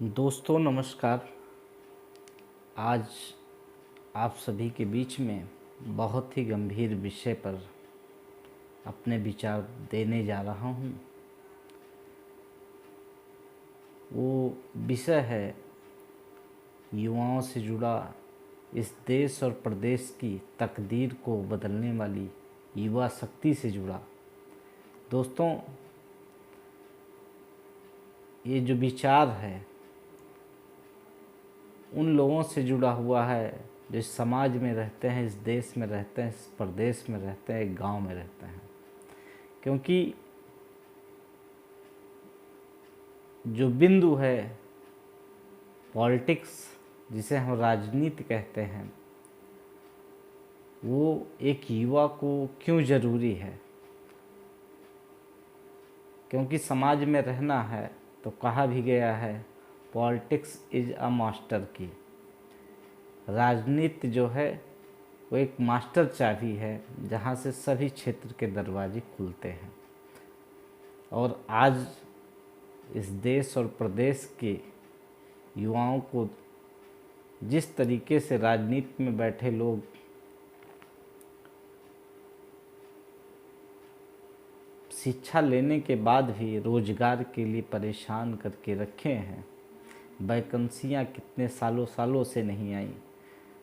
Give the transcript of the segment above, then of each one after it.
दोस्तों नमस्कार। आज आप सभी के बीच में बहुत ही गंभीर विषय पर अपने विचार देने जा रहा हूँ। वो विषय है युवाओं से जुड़ा, इस देश और प्रदेश की तकदीर को बदलने वाली युवा शक्ति से जुड़ा। दोस्तों, ये जो विचार है उन लोगों से जुड़ा हुआ है जो इस समाज में रहते हैं, इस देश में रहते हैं, इस प्रदेश में रहते हैं, एक गांव में रहते हैं। क्योंकि जो बिंदु है पॉलिटिक्स, जिसे हम राजनीति कहते हैं, वो एक युवा को क्यों ज़रूरी है। क्योंकि समाज में रहना है तो कहा भी गया है पॉलिटिक्स इज अ मास्टर की। राजनीति जो है वो एक मास्टर चाबी है जहाँ से सभी क्षेत्र के दरवाजे खुलते हैं। और आज इस देश और प्रदेश के युवाओं को जिस तरीके से राजनीति में बैठे लोग शिक्षा लेने के बाद भी रोजगार के लिए परेशान करके रखे हैं, वैकेंसियाँ कितने सालों सालों से नहीं आई।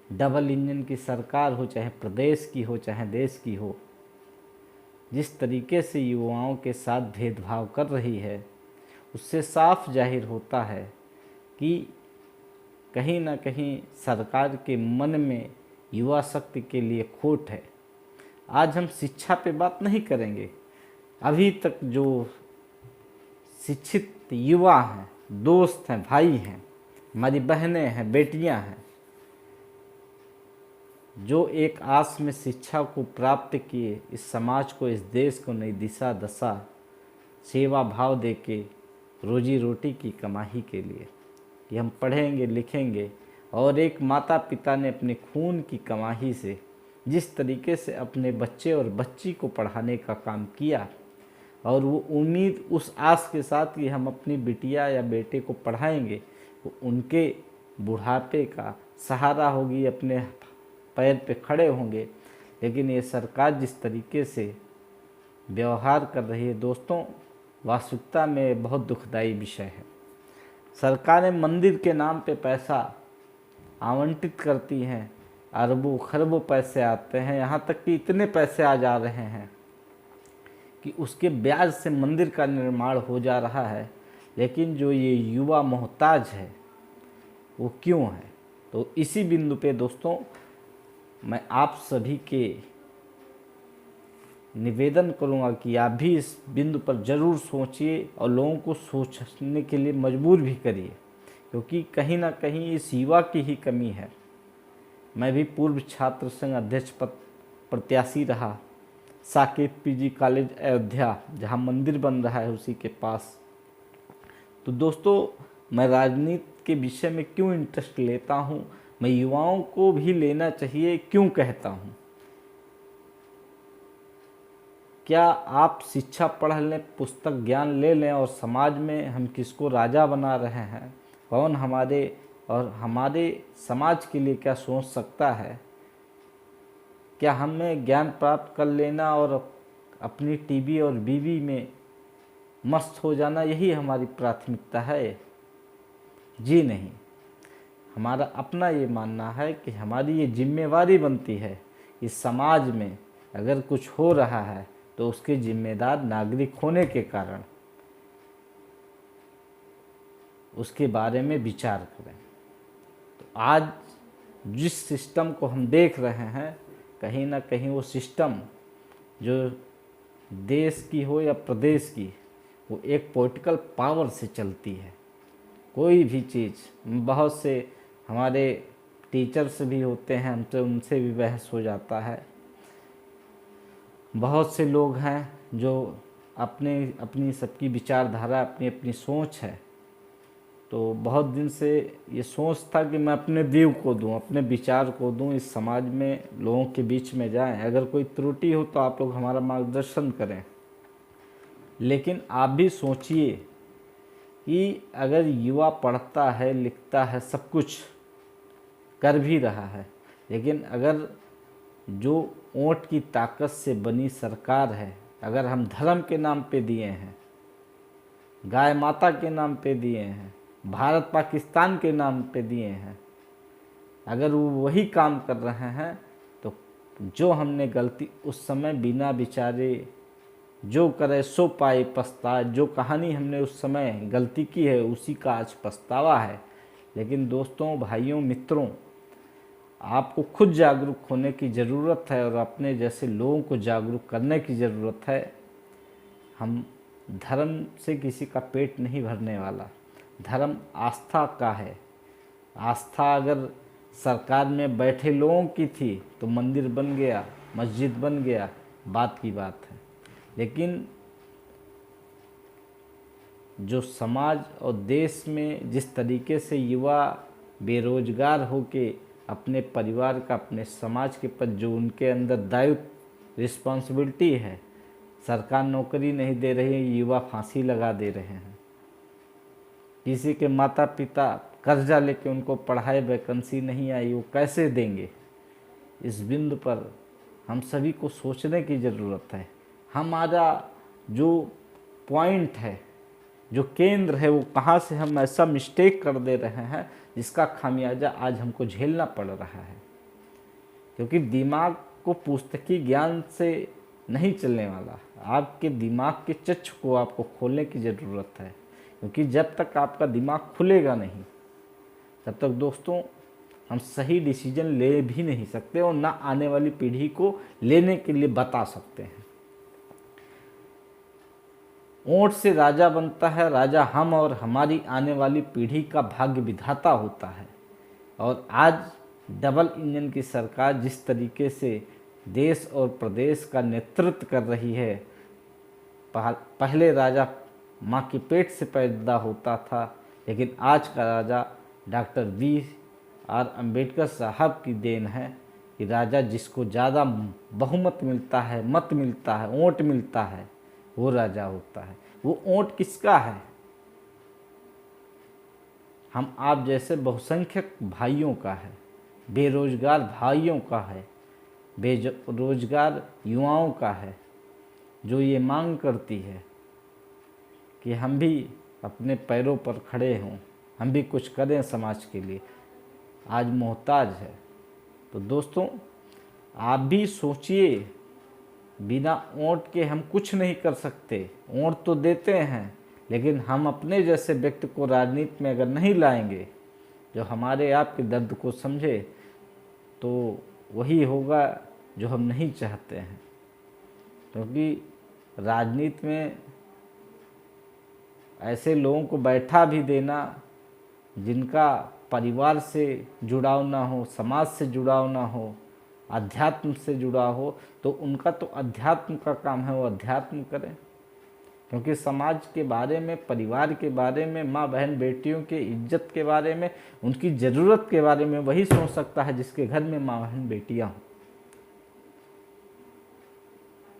डबल इंजन की सरकार हो, चाहे प्रदेश की हो चाहे देश की हो, जिस तरीके से युवाओं के साथ भेदभाव कर रही है, उससे साफ जाहिर होता है कि कहीं ना कहीं सरकार के मन में युवा शक्ति के लिए खोट है। आज हम शिक्षा पे बात नहीं करेंगे। अभी तक जो शिक्षित युवा हैं, दोस्त हैं, भाई हैं, हमारी बहनें हैं, बेटियां हैं, जो एक आस में शिक्षा को प्राप्त किए, इस समाज को, इस देश को नई दिशा दशा, सेवा भाव देके रोजी रोटी की कमाई के लिए कि हम पढ़ेंगे लिखेंगे। और एक माता पिता ने अपने खून की कमाई से जिस तरीके से अपने बच्चे और बच्ची को पढ़ाने का काम किया, और वो उम्मीद उस आस के साथ कि हम अपनी बिटिया या बेटे को पढ़ाएंगे, वो उनके बुढ़ापे का सहारा होगी, अपने पैर पे खड़े होंगे। लेकिन ये सरकार जिस तरीके से व्यवहार कर रही है दोस्तों, वास्तविकता में बहुत दुखदाई विषय है। सरकारें मंदिर के नाम पे पैसा आवंटित करती हैं, अरबों खरबों पैसे आते हैं, यहाँ तक कि इतने पैसे आ जा रहे हैं कि उसके ब्याज से मंदिर का निर्माण हो जा रहा है। लेकिन जो ये युवा मोहताज है वो क्यों है? तो इसी बिंदु पे दोस्तों मैं आप सभी के निवेदन करूंगा कि आप भी इस बिंदु पर ज़रूर सोचिए और लोगों को सोचने के लिए मजबूर भी करिए, क्योंकि कहीं ना कहीं इस युवा की ही कमी है। मैं भी पूर्व छात्र संघ अध्यक्ष पद प्रत्याशी रहा, साकेत पीजी कॉलेज अयोध्या, जहां मंदिर बन रहा है उसी के पास। तो दोस्तों, मैं राजनीति के विषय में क्यों इंटरेस्ट लेता हूं, मैं युवाओं को भी लेना चाहिए क्यों कहता हूं। क्या आप शिक्षा पढ़ लें, पुस्तक ज्ञान ले लें और समाज में हम किसको राजा बना रहे हैं, कौन हमारे और हमारे समाज के लिए क्या सोच सकता है, क्या हमें ज्ञान प्राप्त कर लेना और अपनी टीवी और बीवी में मस्त हो जाना यही हमारी प्राथमिकता है? जी नहीं। हमारा अपना ये मानना है कि हमारी ये जिम्मेवारी बनती है इस समाज में अगर कुछ हो रहा है तो उसके जिम्मेदार नागरिक होने के कारण उसके बारे में विचार करें। तो आज जिस सिस्टम को हम देख रहे हैं, कहीं ना कहीं वो सिस्टम जो देश की हो या प्रदेश की, वो एक पॉलिटिकल पावर से चलती है। कोई भी चीज़, बहुत से हमारे टीचर्स भी होते हैं, हमसे उनसे भी बहस हो जाता है। बहुत से लोग हैं जो अपनी सबकी विचारधारा, अपनी अपनी सोच है। तो बहुत दिन से ये सोच था कि मैं अपने व्यू को दूं, अपने विचार को दूं, इस समाज में लोगों के बीच में जाएं। अगर कोई त्रुटि हो तो आप लोग हमारा मार्गदर्शन करें। लेकिन आप भी सोचिए कि अगर युवा पढ़ता है, लिखता है, सब कुछ कर भी रहा है, लेकिन अगर जो वोट की ताकत से बनी सरकार है, अगर हम धर्म के नाम पे दिए हैं, गाय माता के नाम पे दिए हैं, भारत पाकिस्तान के नाम पे दिए हैं, अगर वो वही काम कर रहे हैं, तो जो हमने गलती उस समय बिना विचारे जो करे सो पाए पछताए, जो कहानी हमने उस समय गलती की है उसी का आज पछतावा है। लेकिन दोस्तों, भाइयों, मित्रों, आपको खुद जागरूक होने की ज़रूरत है और अपने जैसे लोगों को जागरूक करने की ज़रूरत है। हम धर्म से किसी का पेट नहीं भरने वाला, धर्म आस्था का है। आस्था अगर सरकार में बैठे लोगों की थी तो मंदिर बन गया, मस्जिद बन गया, बात की बात है। लेकिन जो समाज और देश में जिस तरीके से युवा बेरोजगार होके अपने परिवार का, अपने समाज के प्रति जो उनके अंदर दायित्व, रिस्पॉन्सिबिलिटी है, सरकार नौकरी नहीं दे रही है, युवा फांसी लगा दे रहे हैं। किसी के माता पिता कर्जा लेके उनको पढ़ाए, वैकेंसी नहीं आई, वो कैसे देंगे? इस बिंदु पर हम सभी को सोचने की ज़रूरत है। हमारा जो पॉइंट है, जो केंद्र है, वो कहाँ से हम ऐसा मिस्टेक कर दे रहे हैं जिसका खामियाजा आज हमको झेलना पड़ रहा है। क्योंकि दिमाग को पुस्तकी ज्ञान से नहीं चलने वाला, आपके दिमाग के चक्षु को आपको खोलने की ज़रूरत है। क्योंकि जब तक आपका दिमाग खुलेगा नहीं, तब तक दोस्तों हम सही डिसीजन ले भी नहीं सकते और ना आने वाली पीढ़ी को लेने के लिए बता सकते हैं। वोट से राजा बनता है, राजा हम और हमारी आने वाली पीढ़ी का भाग्य विधाता होता है। और आज डबल इंजन की सरकार जिस तरीके से देश और प्रदेश का नेतृत्व कर रही है, पहले राजा माँ के पेट से पैदा होता था, लेकिन आज का राजा डॉक्टर B.R. अम्बेडकर साहब की देन है कि राजा जिसको ज़्यादा बहुमत मिलता है, मत मिलता है, वोट मिलता है, वो राजा होता है। वो वोट किसका है? हम आप जैसे बहुसंख्यक भाइयों का है, बेरोजगार भाइयों का है, बेरोजगार युवाओं का है, जो ये मांग करती है कि हम भी अपने पैरों पर खड़े हों, हम भी कुछ करें समाज के लिए, आज मोहताज है। तो दोस्तों, आप भी सोचिए, बिना वोट के हम कुछ नहीं कर सकते। वोट तो देते हैं, लेकिन हम अपने जैसे व्यक्ति को राजनीति में अगर नहीं लाएंगे, जो हमारे आपके दर्द को समझे, तो वही होगा जो हम नहीं चाहते हैं। क्योंकि राजनीति में ऐसे लोगों को बैठा भी देना जिनका परिवार से जुड़ाव ना हो, समाज से जुड़ाव ना हो, अध्यात्म से जुड़ा हो, तो उनका तो अध्यात्म का काम है, वो अध्यात्म करें। क्योंकि समाज के बारे में, परिवार के बारे में, माँ बहन बेटियों के इज्जत के बारे में, उनकी ज़रूरत के बारे में वही सोच सकता है जिसके घर में माँ बहन बेटियाँ हों।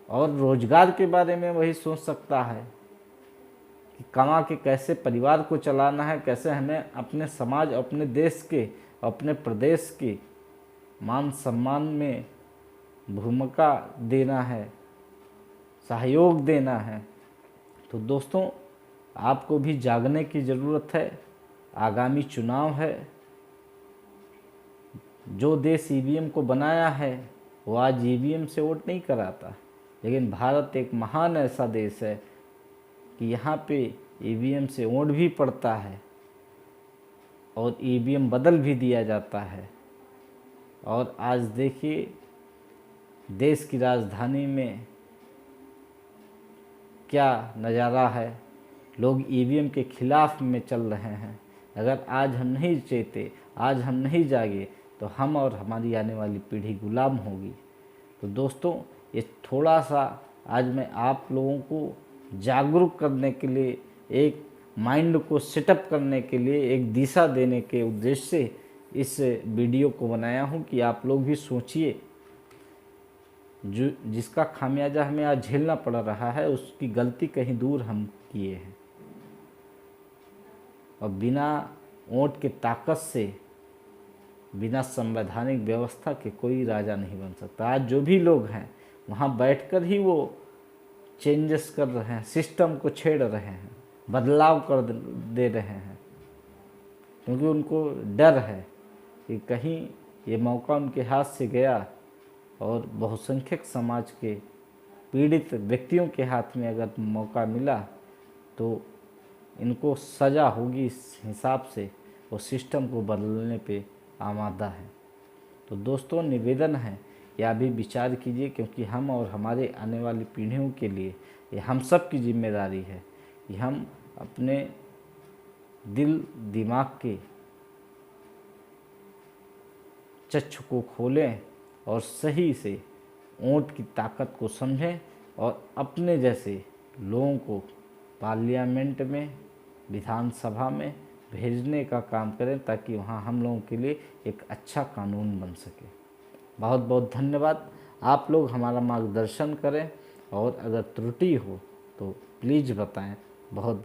और रोजगार के बारे में वही सोच सकता है कि कमा के कैसे परिवार को चलाना है, कैसे हमें अपने समाज, अपने देश के, अपने प्रदेश के मान सम्मान में भूमिका देना है, सहयोग देना है। तो दोस्तों, आपको भी जागने की ज़रूरत है। आगामी चुनाव है। जो देश ईवीएम को बनाया है वो आज ईवीएम से वोट नहीं कराता, लेकिन भारत एक महान ऐसा देश है कि यहाँ पे ईवीएम से वोट भी पड़ता है और ईवीएम बदल भी दिया जाता है। और आज देखिए, देश की राजधानी में क्या नज़ारा है, लोग ईवीएम के खिलाफ में चल रहे हैं। अगर आज हम नहीं चेते, आज हम नहीं जागे, तो हम और हमारी आने वाली पीढ़ी गुलाम होगी। तो दोस्तों, ये थोड़ा सा आज मैं आप लोगों को जागरूक करने के लिए, एक माइंड को सेटअप करने के लिए, एक दिशा देने के उद्देश्य से इस वीडियो को बनाया हूँ कि आप लोग भी सोचिए, जो जिसका खामियाजा हमें आज झेलना पड़ रहा है, उसकी गलती कहीं दूर हम किए हैं। और बिना वोट की ताकत से, बिना संवैधानिक व्यवस्था के कोई राजा नहीं बन सकता। आज जो भी लोग हैं वहाँ बैठकर ही वो चेंजेस कर रहे हैं, सिस्टम को छेड़ रहे हैं, बदलाव कर दे रहे हैं, क्योंकि उनको डर है कि कहीं ये मौका उनके हाथ से गया और बहुसंख्यक समाज के पीड़ित व्यक्तियों के हाथ में अगर मौका मिला तो इनको सज़ा होगी। इस हिसाब से वो सिस्टम को बदलने पे आमादा है। तो दोस्तों, निवेदन है या अभी विचार कीजिए, क्योंकि हम और हमारे आने वाली पीढ़ियों के लिए ये हम सब की जिम्मेदारी है कि हम अपने दिल दिमाग के चक्षु को खोलें और सही से वोट की ताकत को समझें और अपने जैसे लोगों को पार्लियामेंट में, विधानसभा में भेजने का काम करें, ताकि वहाँ हम लोगों के लिए एक अच्छा कानून बन सके। बहुत बहुत धन्यवाद। आप लोग हमारा मार्गदर्शन करें और अगर त्रुटि हो तो प्लीज़ बताएं। बहुत